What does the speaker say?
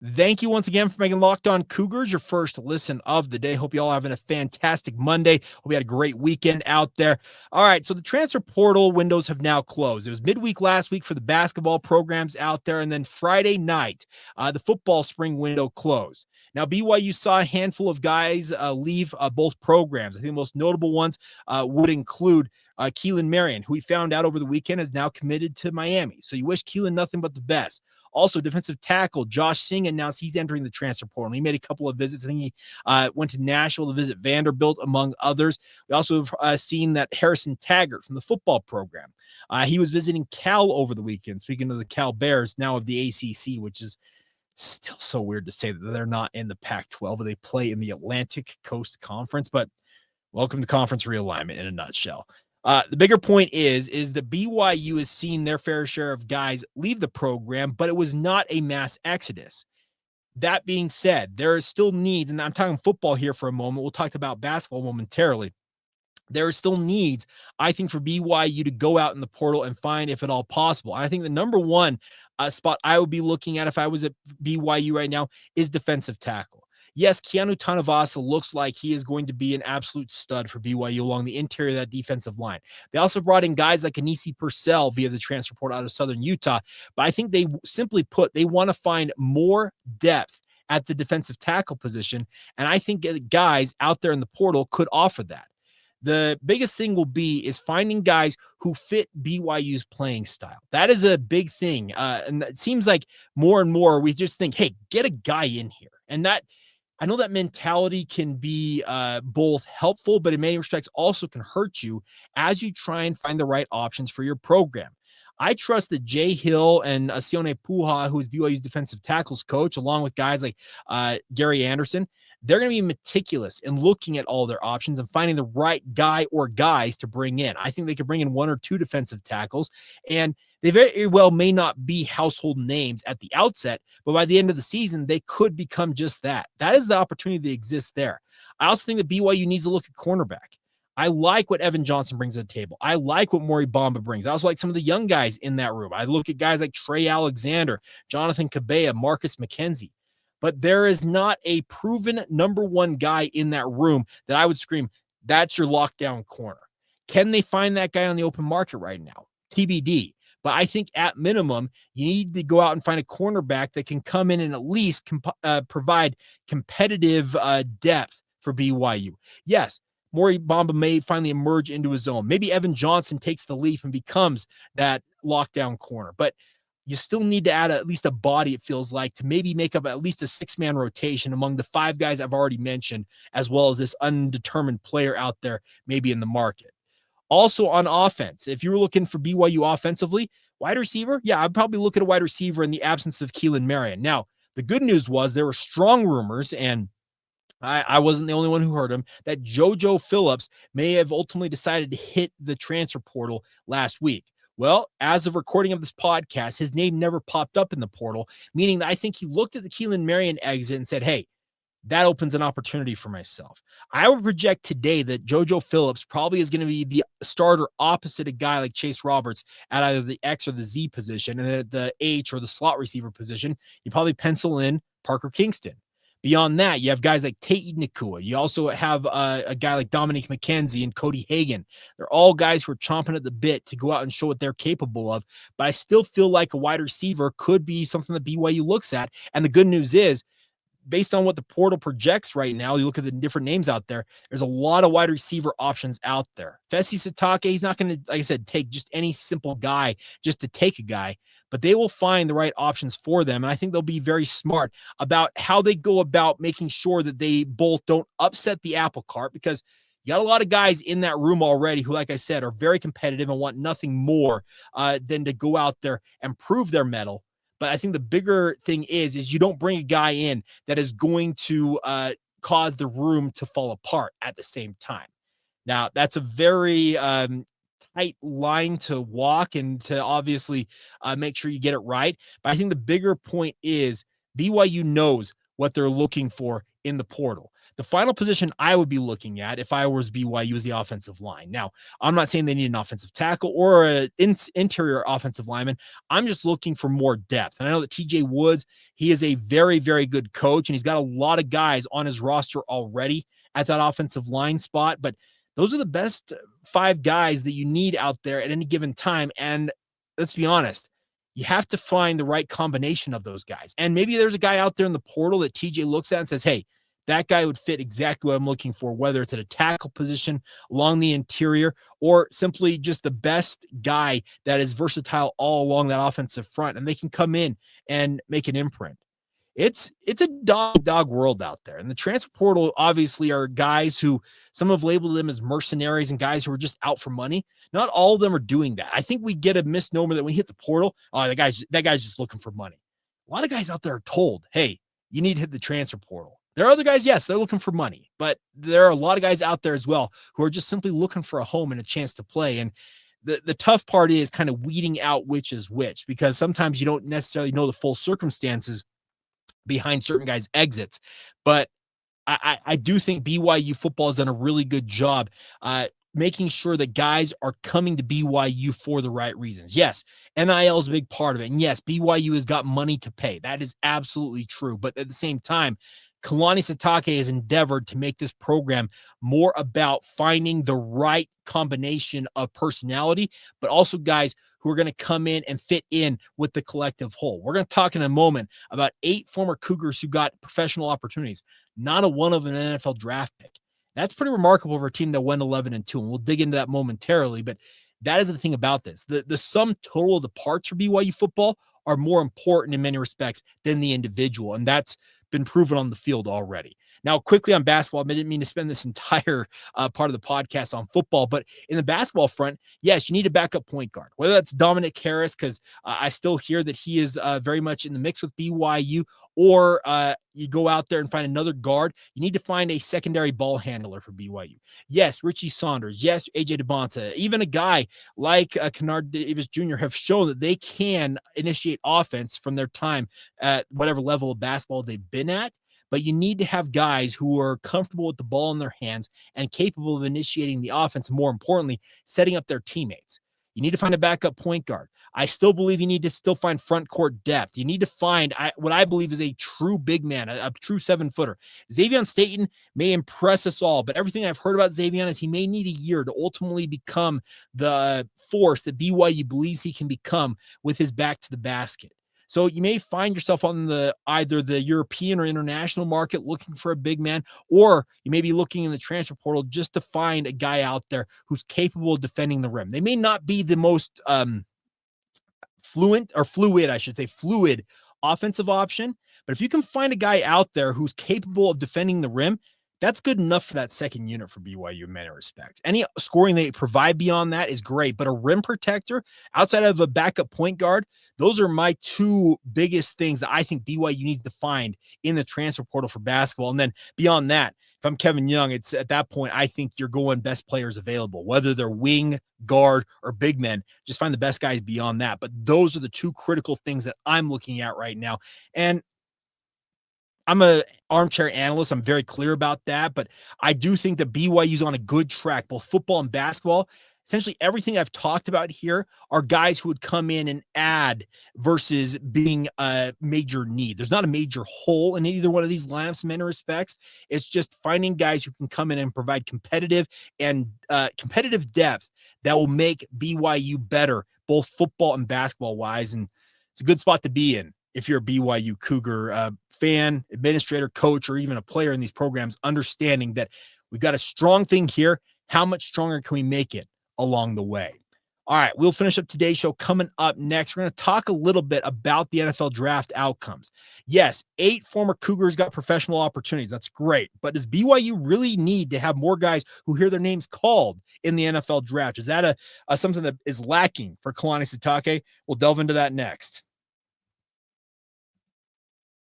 Thank you once again for making Locked On Cougars your first listen of the day. Hope you all having a fantastic Monday. Hope you had a great weekend out there. All right, so the transfer portal windows have now closed. It was midweek last week for the basketball programs out there, and then Friday night, the football spring window closed. Now, BYU saw a handful of guys leave both programs. I think the most notable ones would include Keelan Marion, who we found out over the weekend is now committed to Miami. So you wish Keelan nothing but the best. Also, defensive tackle Josh Singh announced he's entering the transfer portal. He made a couple of visits. I think he went to Nashville to visit Vanderbilt, among others. We also have seen that Harrison Taggart from the football program. He was visiting Cal over the weekend. Speaking of the Cal Bears, now of the ACC, which is still so weird to say that they're not in the Pac-12, but they play in the Atlantic Coast Conference. But welcome to conference realignment in a nutshell. The bigger point is that BYU has seen their fair share of guys leave the program, but it was not a mass exodus. That being said, there are still needs, and I'm talking football here for a moment. We'll talk about basketball momentarily. There are still needs, I think, for BYU to go out in the portal and find, if at all possible. And I think the number one spot I would be looking at if I was at BYU right now is defensive tackle. Yes, Keanu Tanavasa looks like he is going to be an absolute stud for BYU along the interior of that defensive line. They also brought in guys like Anisi Purcell via the transfer portal out of Southern Utah. But I think they simply put, they want to find more depth at the defensive tackle position. And I think guys out there in the portal could offer that. The biggest thing will be is finding guys who fit BYU's playing style. That is a big thing. And it seems like more and more we just think, hey, get a guy in here. And that, I know that mentality can be both helpful, but in many respects also can hurt you as you try and find the right options for your program. I trust that Jay Hill and Sione Puha, who's BYU's defensive tackles coach, along with guys like Gary Anderson, they're going to be meticulous in looking at all their options and finding the right guy or guys to bring in. I think they could bring in one or two defensive tackles, and they very well may not be household names at the outset, but by the end of the season, they could become just that. That is the opportunity that exists there. I also think that BYU needs to look at cornerback. I like what Evan Johnson brings to the table. I like what Maury Bamba brings. I also like some of the young guys in that room. I look at guys like Trey Alexander, Jonathan Kabea, Marcus McKenzie. But there is not a proven number one guy in that room that I would scream, that's your lockdown corner. Can they find that guy on the open market right now? TBD. But I think at minimum, you need to go out and find a cornerback that can come in and at least provide competitive depth for BYU. Yes, Maury Bamba may finally emerge into his own. Maybe Evan Johnson takes the leap and becomes that lockdown corner. But you still need to add at least a body, it feels like, to maybe make up at least a six-man rotation among the five guys I've already mentioned, as well as this undetermined player out there maybe in the market. Also on offense, if you were looking for BYU offensively, wide receiver, yeah, I'd probably look at a wide receiver in the absence of Keelan Marion. Now, the good news was there were strong rumors, and I wasn't the only one who heard him, that JoJo Phillips may have ultimately decided to hit the transfer portal last week. Well, as of recording of this podcast, his name never popped up in the portal, meaning that I think he looked at the Keelan Marion exit and said, hey, that opens an opportunity for myself. I would project today that JoJo Phillips probably is going to be the starter opposite a guy like Chase Roberts at either the X or the Z position, and at the H or the slot receiver position, you probably pencil in Parker Kingston. Beyond that, you have guys like Tate Nakua. You also have a guy like Dominique McKenzie and Cody Hagan. They're all guys who are chomping at the bit to go out and show what they're capable of. But I still feel like a wide receiver could be something that BYU looks at. And the good news is, based on what the portal projects right now, you look at the different names out there, there's a lot of wide receiver options out there. Fesi Sitake, he's not going to, like I said, take just any simple guy just to take a guy, but they will find the right options for them. And I think they'll be very smart about how they go about making sure that they both don't upset the apple cart, because you got a lot of guys in that room already who, like I said, are very competitive and want nothing more than to go out there and prove their mettle. But I think the bigger thing is you don't bring a guy in that is going to cause the room to fall apart at the same time. Now, that's a very tight line to walk and to obviously make sure you get it right. But I think the bigger point is BYU knows what they're looking for in the portal. The final position I would be looking at if I was BYU is the offensive line. Now, I'm not saying they need an offensive tackle or an interior offensive lineman. I'm just looking for more depth. And I know that TJ Woods, he is a very, very good coach, and he's got a lot of guys on his roster already at that offensive line spot. But those are the best 5 guys that you need out there at any given time. And let's be honest, you have to find the right combination of those guys. And maybe there's a guy out there in the portal that TJ looks at and says, hey, that guy would fit exactly what I'm looking for, whether it's at a tackle position along the interior or simply just the best guy that is versatile all along that offensive front, and they can come in and make an imprint. It's a dog world out there. And the transfer portal obviously are guys who some have labeled them as mercenaries and guys who are just out for money. Not all of them are doing that. I think we get a misnomer that when we hit the portal, oh, that guy's just looking for money. A lot of guys out there are told, hey, you need to hit the transfer portal. There are other guys, yes, they're looking for money, but there are a lot of guys out there as well who are just simply looking for a home and a chance to play. And the tough part is kind of weeding out which is which, because sometimes you don't necessarily know the full circumstances behind certain guys' exits. But I do think BYU football has done a really good job making sure that guys are coming to BYU for the right reasons. Yes, NIL is a big part of it. And yes, BYU has got money to pay. That is absolutely true. But at the same time, Kalani Sitake has endeavored to make this program more about finding the right combination of personality, but also guys who are going to come in and fit in with the collective whole. We're going to talk in a moment about 8 former Cougars who got professional opportunities, not a one of an NFL draft pick. That's pretty remarkable for a team that went 11-2, and we'll dig into that momentarily. But that is the thing about this. The sum total of the parts for BYU football are more important in many respects than the individual, and that's been proven on the field already. Now, quickly on basketball, I didn't mean to spend this entire part of the podcast on football, but in the basketball front, yes, you need a backup point guard, whether that's Dominic Harris, because I still hear that he is very much in the mix with BYU, or you go out there and find another guard. You need to find a secondary ball handler for BYU. Yes, Richie Saunders. Yes, AJ DeBonta. Even a guy like Kennard Davis Jr. have shown that they can initiate offense from their time at whatever level of basketball they've been at. But you need to have guys who are comfortable with the ball in their hands and capable of initiating the offense, and more importantly, setting up their teammates. You need to find a backup point guard. I still believe you need to still find front court depth. You need to find what I believe is a true big man, a true 7-footer. Xavier Staten may impress us all, but everything I've heard about Xavier is he may need a year to ultimately become the force that BYU believes he can become with his back to the basket. So you may find yourself on either the European or international market looking for a big man, or you may be looking in the transfer portal just to find a guy out there who's capable of defending the rim. They may not be the most fluid offensive option, but if you can find a guy out there who's capable of defending the rim, that's good enough for that second unit for BYU in many respects. Any scoring they provide beyond that is great, but a rim protector outside of a backup point guard, those are my 2 biggest things that I think BYU needs to find in the transfer portal for basketball. And then beyond that, if I'm Kevin Young, it's at that point, I think you're going best players available, whether they're wing, guard, or big men. Just find the best guys beyond that. But those are the 2 critical things that I'm looking at right now. And I'm an armchair analyst. I'm very clear about that, but I do think that BYU's on a good track, both football and basketball. Essentially, everything I've talked about here are guys who would come in and add versus being a major need. There's not a major hole in either one of these lineups in many respects. It's just finding guys who can come in and provide competitive depth that will make BYU better, both football and basketball wise. And it's a good spot to be in if you're a BYU Cougar fan, administrator, coach, or even a player in these programs, understanding that we've got a strong thing here. How much stronger can we make it along the way? All right, we'll finish up today's show. Coming up next, we're going to talk a little bit about the NFL draft outcomes. Yes, 8 former Cougars got professional opportunities. That's great. But does BYU really need to have more guys who hear their names called in the NFL draft? Is that something that is lacking for Kalani Sitake? We'll delve into that next.